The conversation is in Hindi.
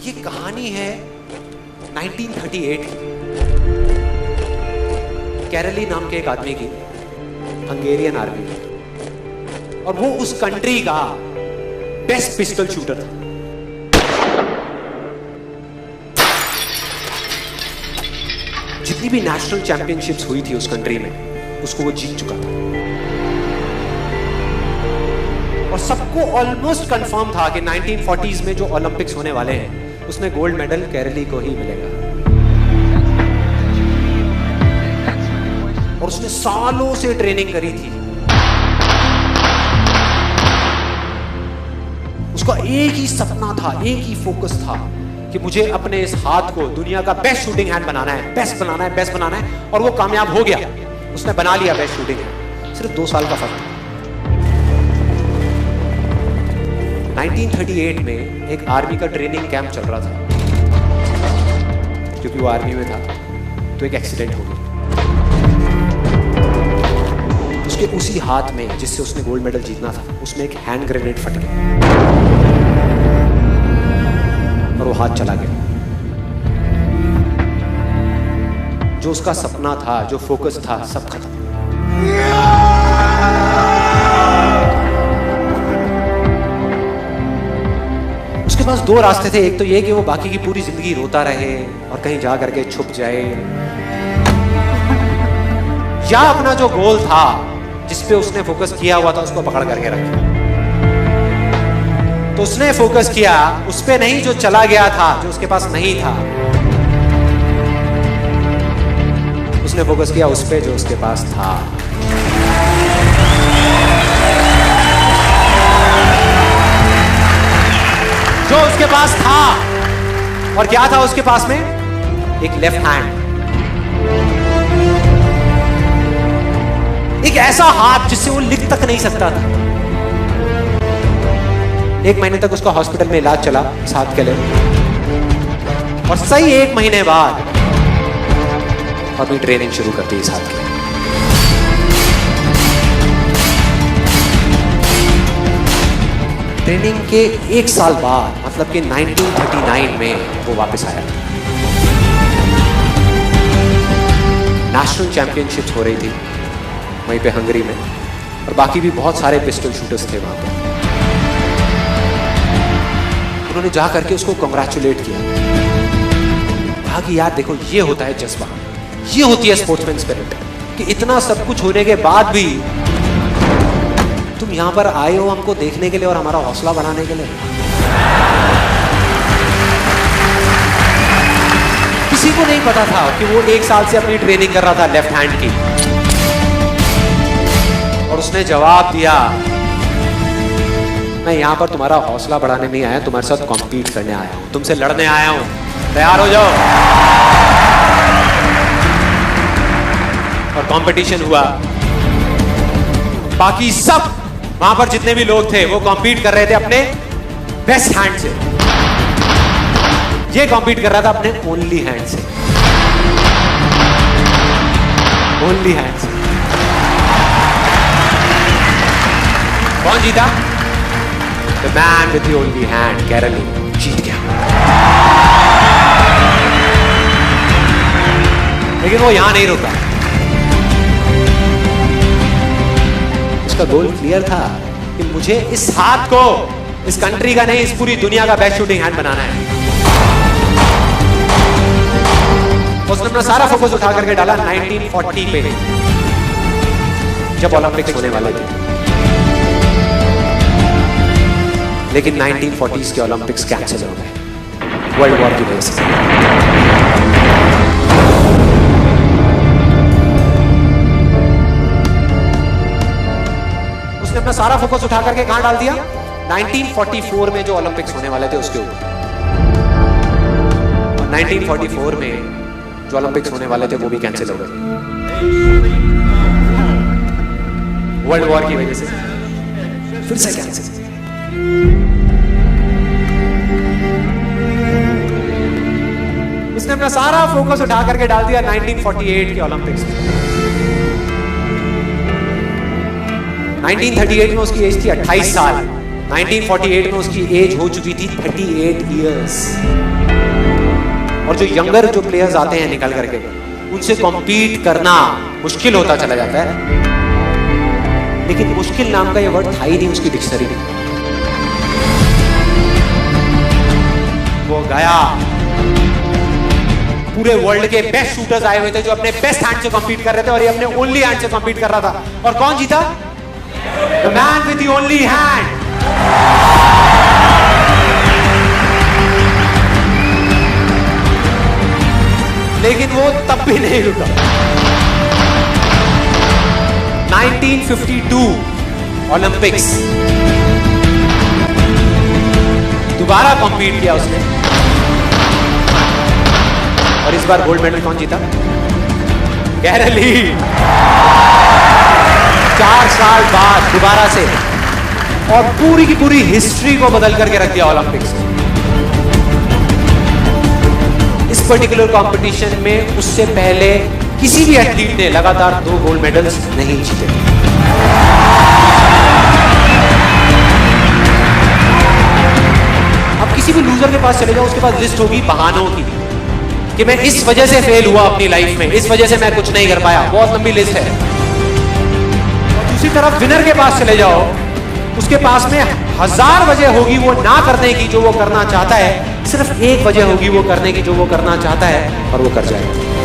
ये कहानी है 1938 कैरली नाम के एक आदमी की, हंगेरियन आर्मी में, और वो उस कंट्री का बेस्ट पिस्टल शूटर था। जितनी भी नेशनल चैंपियनशिप्स हुई थी उस कंट्री में, उसको वो जीत चुका था। और सबको ऑलमोस्ट कंफर्म था कि 1940s में जो ओलंपिक्स होने वाले हैं उसमें गोल्ड मेडल कैरली को ही मिलेगा। और उसने सालों से ट्रेनिंग करी थी। उसका एक ही सपना था, एक ही फोकस था कि मुझे अपने इस हाथ को दुनिया का बेस्ट शूटिंग हैंड बनाना है, बेस्ट बनाना है, बेस्ट बनाना है। और वो कामयाब हो गया, उसने बना लिया बेस्ट शूटिंग हैंड। सिर्फ 2 साल का फर्क था। 1938 में एक आर्मी का ट्रेनिंग कैंप चल रहा था। क्योंकि वो आर्मी में था तो एक एक्सीडेंट हो गया। उसके उसी हाथ में जिससे उसने गोल्ड मेडल जीतना था, उसमें एक हैंड ग्रेनेड फट गया और वो हाथ चला गया। जो उसका सपना था, जो फोकस था, सब खत्म। उसके पास 2 रास्ते थे। एक तो ये कि वो बाकी की पूरी जिंदगी रोता रहे और कहीं जा करके छुप जाए, या अपना जो गोल था जिस पे उसने फोकस किया हुआ था उसको पकड़ करके रखे। तो उसने फोकस किया उस पे नहीं जो चला गया था, जो उसके पास नहीं था। उसने फोकस किया उस पे जो उसके पास था। जो उसके पास था, और क्या था उसके पास में? एक लेफ्ट हैंड, एक ऐसा हाथ जिससे वो लिख तक नहीं सकता था। 1 महीने तक उसका हॉस्पिटल में इलाज चला इस हाथ के लिए, और सही 1 महीने बाद अपनी ट्रेनिंग शुरू करती इस हाथ के लिए। ट्रेनिंग के 1 साल बाद, मतलब कि 1939 में वो वापस आया। नेशनल चैंपियनशिप्स हो रही थी वहीं पे हंगरी में, और बाकी भी बहुत सारे पिस्टल शूटर्स थे वहां पे। उन्होंने जा करके उसको कांग्रेचुलेट किया, कहा कि यार देखो, ये होता है जज्बा, ये होती है स्पोर्ट्समैन स्पिरिट, कि इतना सब कुछ होने के बाद भी तुम यहां पर आए हो हमको देखने के लिए और हमारा हौसला बढ़ाने के लिए। किसी को नहीं पता था कि वो 1 साल से अपनी ट्रेनिंग कर रहा था लेफ्ट हैंड की। और उसने जवाब दिया, मैं यहां पर तुम्हारा हौसला बढ़ाने नहीं आया, तुम्हारे साथ कॉम्पीट करने आया हूं, तुमसे लड़ने आया हूं, तैयार हो जाओ। और कंपटीशन हुआ। बाकी सब वहां पर जितने भी लोग थे वो कॉम्पीट कर रहे थे अपने बेस्ट हैंड से। ये कॉम्पीट कर रहा था अपने ओनली हैंड से, ओनली हैंड से। कौन जीता? The man with the only hand, Carly जीत गया। लेकिन वो यहां नहीं रुका। उसका गोल क्लियर था कि मुझे इस हाथ को इस कंट्री का नहीं, इस पूरी दुनिया का बेस्ट शूटिंग हैंड बनाना है। उसने अपना सारा फोकस उठा करके डाला 1940 पे, जब ओलंपिक्स होने वाले थे। लेकिन 1940s के ओलंपिक्स कैंसिल हो गए वर्ल्ड वॉर की वजह से। उसने अपना सारा फोकस उठा करके कहां डाल दिया? 1944 में जो ओलंपिक्स होने वाले थे उसके ऊपर। और 1944 में जो ओलंपिक्स होने वाले थे वो भी कैंसिल हो गए वर्ल्ड वॉर की वजह से। फिर से कैंसिल। उसने अपना सारा फोकस उठा करके डाल दिया 1948 के ओलंपिक्स में। 1938 में उसकी एज थी 28 साल। 1948 में उसकी एज हो चुकी थी 38 इयर्स। और जो यंगर जो प्लेयर्स आते हैं निकल करके, उनसे कॉम्पीट करना मुश्किल होता चला जाता है। लेकिन मुश्किल नाम का ये वर्ड था ही नहीं उसकी डिक्शनरी में। वो गया, पूरे वर्ल्ड के बेस्ट शूटर्स आए हुए थे जो अपने बेस्ट हैंड से कॉम्पीट कर रहे थे, और ये अपने ओनली हैंड से कॉम्पीट कर रहा था। और कौन जीता? The man with the only hand. लेकिन वो तब भी नहीं रुका। 1952 ओलंपिक्स, दोबारा कॉम्पीट किया उसने, और इस बार गोल्ड मेडल कौन जीता? गैरल ली। 4 साल बाद दोबारा से, और पूरी की पूरी हिस्ट्री को बदल करके रख दिया ओलंपिक्स। इस पर्टिकुलर कंपटीशन में उससे पहले किसी भी एथलीट ने लगातार 2 गोल्ड मेडल्स नहीं जीते। अब किसी भी लूजर के पास चले जाओ, उसके पास लिस्ट होगी बहानों की कि मैं इस वजह से फेल हुआ अपनी लाइफ में, इस वजह से मैं कुछ नहीं कर पाया। बहुत लंबी लिस्ट है। और दूसरी तरफ विनर के पास चले जाओ, उसके पास में 1000 वजह होगी वो ना करने की जो वो करना चाहता है, सिर्फ एक वजह होगी वो करने की जो वो करना चाहता है, और वो कर जाएगा।